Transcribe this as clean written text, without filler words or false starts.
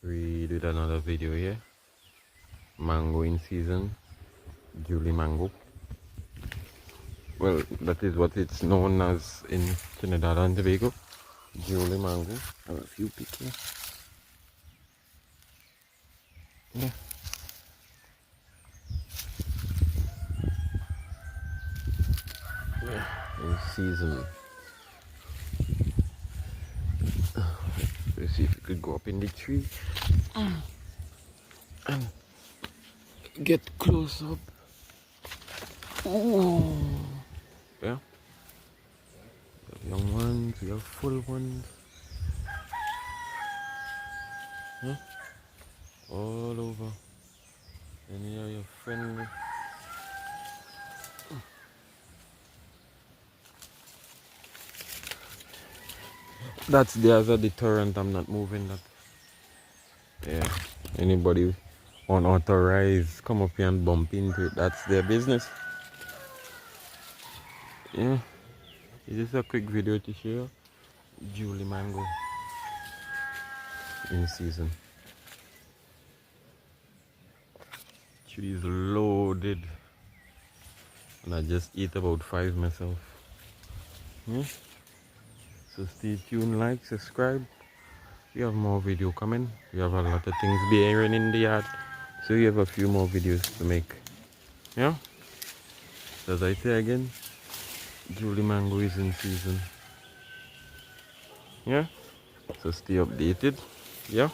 We did another video here. Mango in season, Julie mango. Well, that is what it's known as in Trinidad and Tobago. Julie mango. I have a few pick here. Yeah. Yeah. In season. Let's see if we could go up in the tree and get close up. Ooh. Yeah. We have young ones, we have full ones. Yeah. All over. And here you're friendly. That's there as a deterrent. I'm not moving that. Yeah. Anybody unauthorized come up here and bump into it, that's their business. Yeah. This is a quick video to share. Julie mango in season. Tree is loaded. And I just eat about 5 myself. Yeah. So stay tuned, like, subscribe. We have more video coming. We have a lot of things bearing in the yard. So we have a few more videos to make. Yeah? So as I say again, Julie mango is in season. Yeah? So stay updated. Yeah?